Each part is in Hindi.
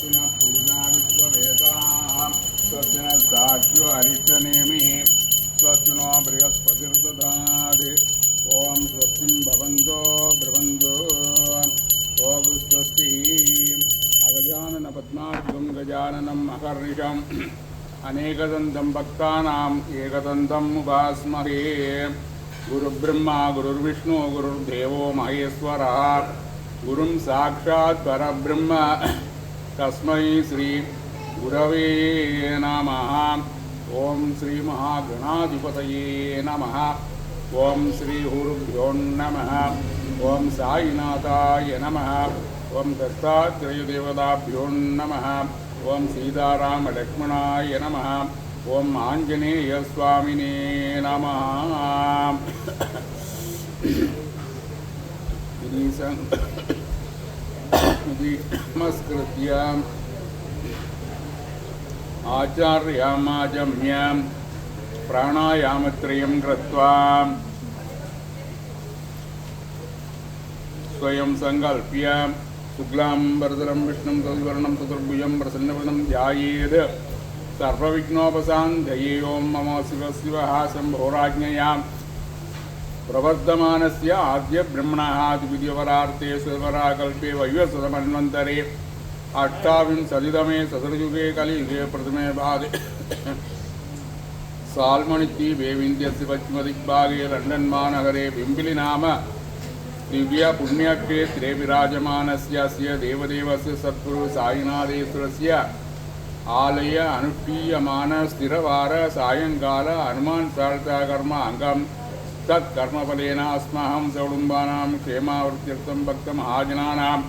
स्वस्ति न पूजा विश्ववेदाः स्वस्ति न साक्ष्यो हरितनेमिः स्वस्ति नो बृहस्पतिर्दधाति ॐ स्वस्तिं भवन्तो ब्रवन्तो ॐ स्वस्ति अगजानन पद्मार्गं गजाननम् अहर्निशम् अनेकदन्तं भक्तानाम् एकदन्तम् उपास्महे गुरुब्रह्मा गुरुर्विष्णु गुरुर्देवो महेश्वरः गुरुं साक्षात् परब्रह्म तस्मै श्री गुरवे नमः ओं श्री महागणाधिपतये नमः ओं श्री गुरुभ्यो नमः ओं साईनाथाय नमः ओं दत्तात्रेयदेवताभ्यो नमः ओं सीतारामलक्ष्मणाय नमः ओं आञ्जनेयस्वामिने नमः नमस्कृत्य आचार्यामाजम्य प्राणायामत्रयं कृत्वा स्वयं संकल्प्य शुक्लांबरधरं विष्णुं तद्वर्णं चतुर्भुजं प्रसन्नवदनं ध्यायेत् सर्वविघ्नोपशान्तये ओं नमो शिवः शम्भोराज्ञया प्रवर्धमानस्य आद्य ब्रह्मणः द्वितीयवरार्थे सर्वराकल्पे वैवस्वतमन्वन्तरे अष्टाविंशतितमे सहस्रयुगे कलियुगे प्रथमे भागे साल्मणिद्वीपे विन्ध्यस्य पश्चिमदिग्भागे लण्डन् महानगरे बिम्बिली नाम दिव्यपुण्यक्षेत्रे विराजमानस्य अस्य देवदेवस्य सद्गुरु साईनाथेश्वरस्य आलय अनुष्ठीयमान स्थिरवार सायंकाल हनुमान चालिसा कर्म अंगम तत्कर्मफलेन अस्माकं सकुटुम्बानां क्षेमावृद्ध्यर्थं भक्तमहाजनानां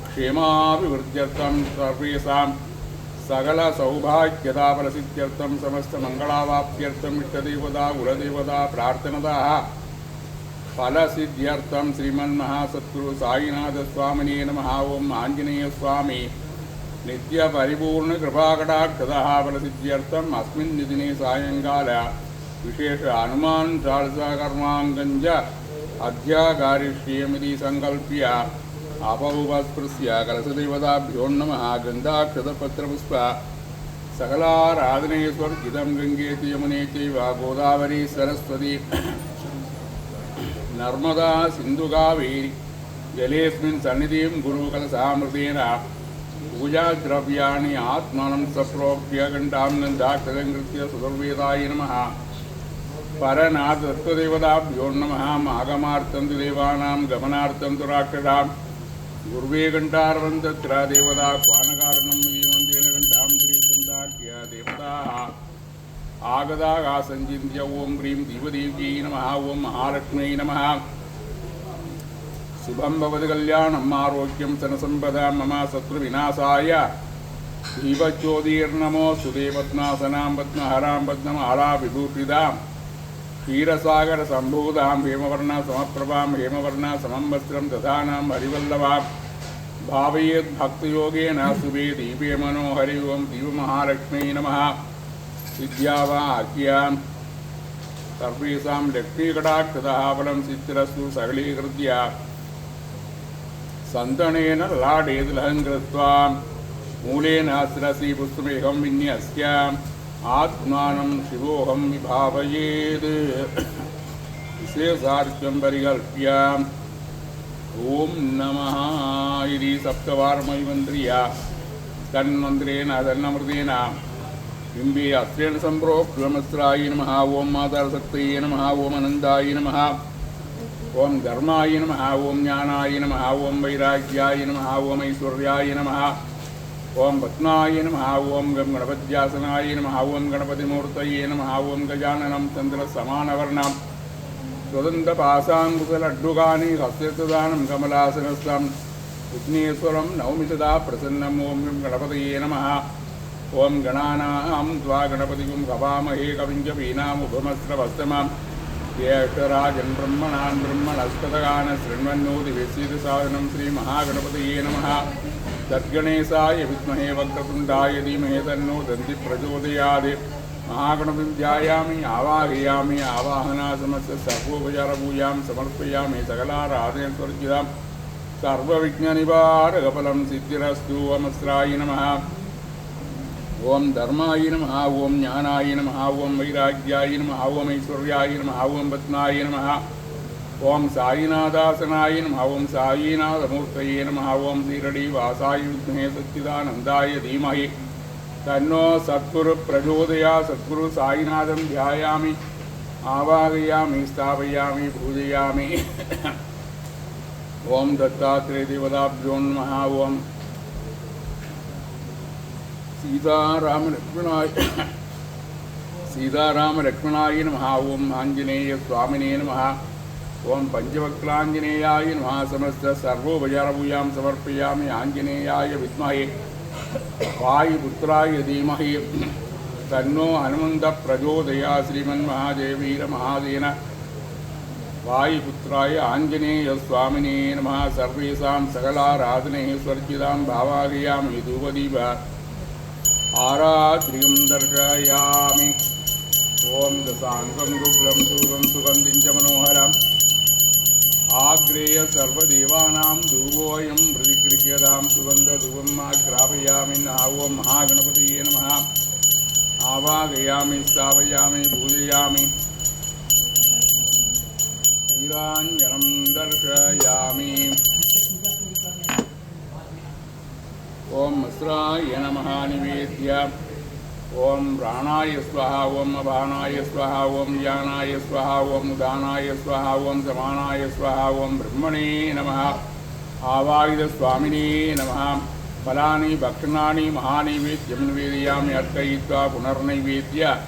क्षेमाभिवृद्ध्यर्थं सर्वेषां सकलसौभाग्यदाफलसिद्ध्यर्थं समस्तमङ्गलावाप्त्यर्थम् इष्टदेवता कुलदेवता प्रार्थनतः फलसिद्ध्यर्थं श्रीमन्महासद्गुरु साईनाथस्वामिने नमः ओं आञ्जनेयस्वामी नित्यपरिपूर्णकृपाकटाक्षतः फलसिद्ध्यर्थम् अस्मिन् दिने सायंकाल विशेष हनुमान चालिसा कर्मांगञ्च अध्याकारिष्येमिति संकल्प्य अपौपस्पृश्य कलशदेवताभ्यो नमः गन्धाक्षतपत्रपुष्प सकलाराधनेश्वर्जितं गङ्गेति यमुने चैव गोदावरी सरस्वती नर्मदा सिन्धु कावेरी जलेऽस्मिन् सन्निधिं गुरुकलशामृतेन पूजाद्रव्याणि आत्मानं सप्रोक्ष्य घण्टां गन्धाक्षतं कृत्य सुदुर्वेदाय नमः परनाथ तत्त्वदेवताभ्यो नमः आगमार्थं तु देवानां गमनार्थं तु राक्षसां गुर्वे घण्टार्वं तत्र देवता क्वानकारणं मदीमन्त्रेण घण्टां त्रिसन्दाख्य देवताः आगताः सञ्चिन्त्य ॐ ह्रीं दीपदेव्यै नमः ॐ महालक्ष्म्यै नमः शुभं भवति कल्याणम् आरोग्यं धनसम्पदां मम शत्रुविनाशाय दीपज्योतिर्नमो सुदेवत्नासनां पद्महरां पद्ममाला विभूषितां क्षीरसागर सम्भूतां हेमवर्ण समप्रभां हेमवर्ण समं वस्त्रं दधानां हरिवल्लभां भावयेत् भक्तयोगेन शुभे दीपे मनोहरि ओं दीपमहालक्ष्म्यै नमः विद्यावाक्यां सर्वेषां लक्ष्मीकटाक्षतः फलं सिद्धिरस्तु सकलीकृत्य सन्तनेन ललाटेतुलहं कृत्वा मूलेन शिरसि पुष्पमेकं विन्यस्य आत्मानं शिवोऽहं विभावयेत् विशेषार्घ्यं परिकल्प्य ॐ नमः इति सप्तवारमैमन्त्र्य तन्मन्त्रेण तन्नमृतेन बिम्बे अस्त्रेण सम्प्रोक्ष्यमस्त्राय नमः ॐ मातारशक्तये नमः ॐ अनन्ताय नमः ओं धर्माय नमः ओं ज्ञानाय नमः ओं वैराग्याय नमः ओं ऐश्वर्याय नमः ओं पद्माय नमः ओं गं गणपत्यासनाय नमः ओं गणपतिमूर्तये नमः ओं गजाननं चन्द्रसमानवर्णं स्वदन्तपाशाङ्कुशलड्डुकानि हस्तदानं कमलासनस्थं विघ्नेश्वरं नौमि सदा प्रसन्नम् ओं गं गणपतये नमः ओं गणानां त्वा गणपतिं भवामहे कविं च वीणामुपमस्त्रवस्तमम् ज्येष्ठराजन् ब्रह्मणान् ब्रह्मणस्पतगान शृण्वन्नोति वेत्सीदसाधनं श्रीमहागणपतये नमः तद्गणेशाय विद्महे वक्रतुण्डाय धीमहि तन्नो दन्ति प्रचोदयात् महागणपतिं ध्यायामि आवाहयामि आवाहनासमस्य सर्वोपचारपूजां समर्पयामि सकलाराधनस्वर्जितां सर्वविघ्ननिवारकफलं सिद्धिरस्तु। ओम अस्राय नमः। ओम धर्माय नमः। ओम ज्ञानाय नमः। ओम वैराग्याय नमः। ओम ऐश्वर्याय नमः। ओम पद्माय नमः। ओम साईनाथासनाय नमः। ओम साईनाथमूर्तये नमः। ओम श्रीरडिवासाय विद्महे सच्चिदानन्दाय धीमहि तन्नो सद्गुरु प्रचोदयात्। सद्गुरु साईनाथं ध्यायामि, आवाहयामि, स्थापयामि, पूजयामि। ओम दत्तात्रेय देवताभ्यो नमः। ओम सीताराम लक्ष्मणाय नमः। ओम आंजनेय स्वामिने नमः। ओम पंचवक्त्रांजनेयाय नमः। समस्त सर्वोपचारपूजां समर्पयामि। आंजनेयाय विद्महे वायुपुत्राय धीमहि तन्नो हनुमन्तः प्रचोदयात्। श्रीमन्महादेवीरमहादेन वायुपुत्राय आंजनेय स्वामिने नमः। सर्वेषां सकलाराधने स्वर्जितां भावाहयामि। धूपदीप आरात्रिं दर्शयामि। ओम दशांगं रुद्रं सूरं सुगन्धिं च मनोहरम् आग्रेय सर्वदेवानां धूपोऽयं प्रतिगृह्यतां। सुगन्धधूपं ग्रापयामि। ओम महागणपतये नमः। आवाहयामि, स्थापयामि, पूजयामि। नीराञ्जनं दर्शयामि। ओम अस्राय नमः निवेद्य ओम प्राणाय स्वाहा। ओम अपानाय स्वाहा। ओम ज्ञानाय स्वाहा। ओम उदानाय स्वाहा। ओम समानाय स्वाहा। ओम ब्रह्मणे नमः। आवाहित स्वामिने नमः। फलानि भक्षणानि महानैवेद्यं निवेदयामि अर्पयित्वा पुनर्नैवेद्य।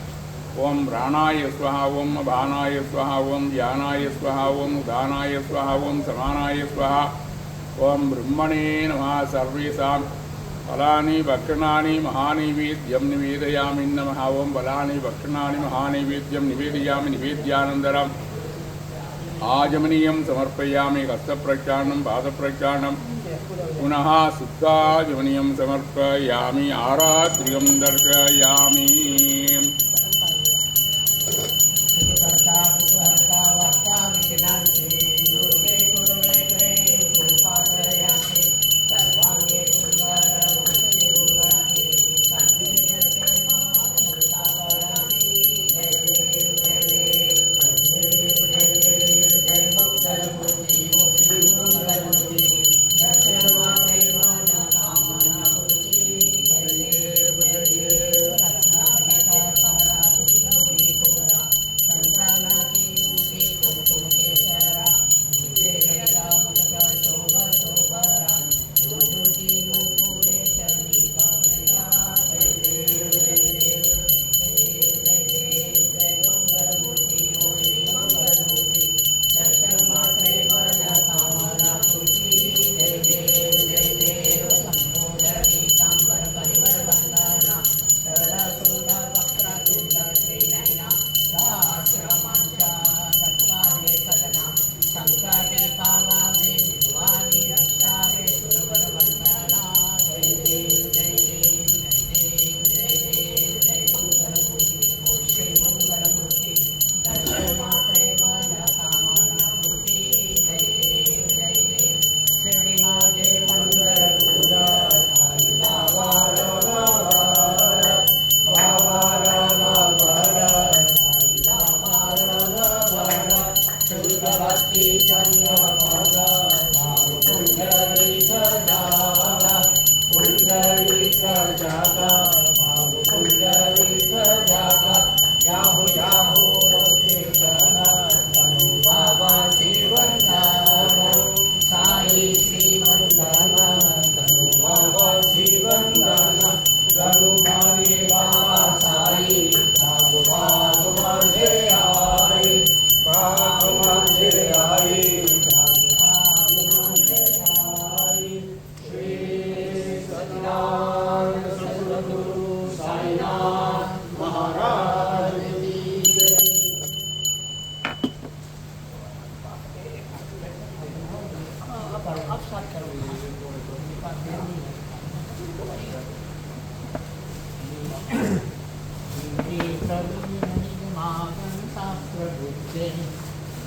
ओम प्राणाय स्वाहा। ओम अपानाय स्वाहा। ओम ज्ञानाय स्वाहा। ओम उदानाय स्वाहा। ओम समानाय स्वाहा। ओम ब्रह्मणे नमः। सर्वेषां फलानि भक्षणानि महानैवेद्यं निवेदयामि नमः। ओम फलानि भक्षणानि महानैवेद्यं निवेदयामि। निवेद्यानन्तरम् आजमनीयं समर्पयामि। हस्तप्रक्षालनं, पादप्रक्षालनं, पुनः शुद्धाजमनीयं समर्पयामि। आरात्रिं दर्शयामि।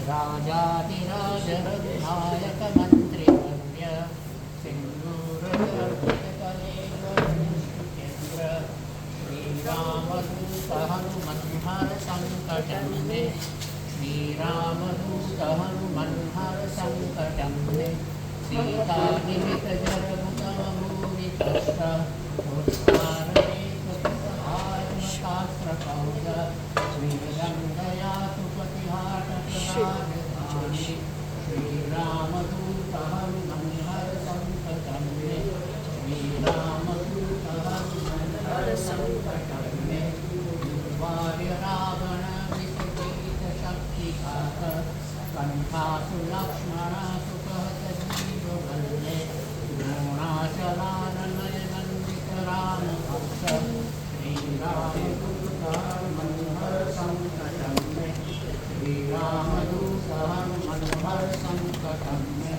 राजाधिराज रघुनायक मंत्री कंठासु लक्ष्मण सुखत जीववल्ले द्रोणाचलाननयनन्दित राम भक्त श्रीरामदूत मनोहर संकटं मे श्रीरामदूत मनोहर संकटं मे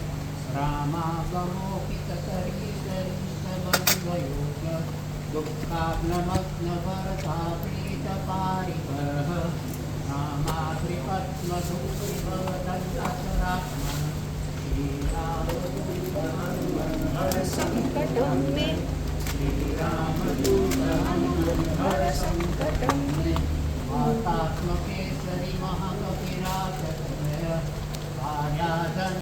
रामागमोपितकरीकरीतबन्धयोग दुःखाग्नमग्नभरतापीतपारिवरः रामाद्रिपद्मधूरिभवदण्डशरात्मनः श्रीरामदूत हनुमन्हर संकटं मे श्रीरामदूत हनुमन्हर संकटं मे वातात्मकेसरि महः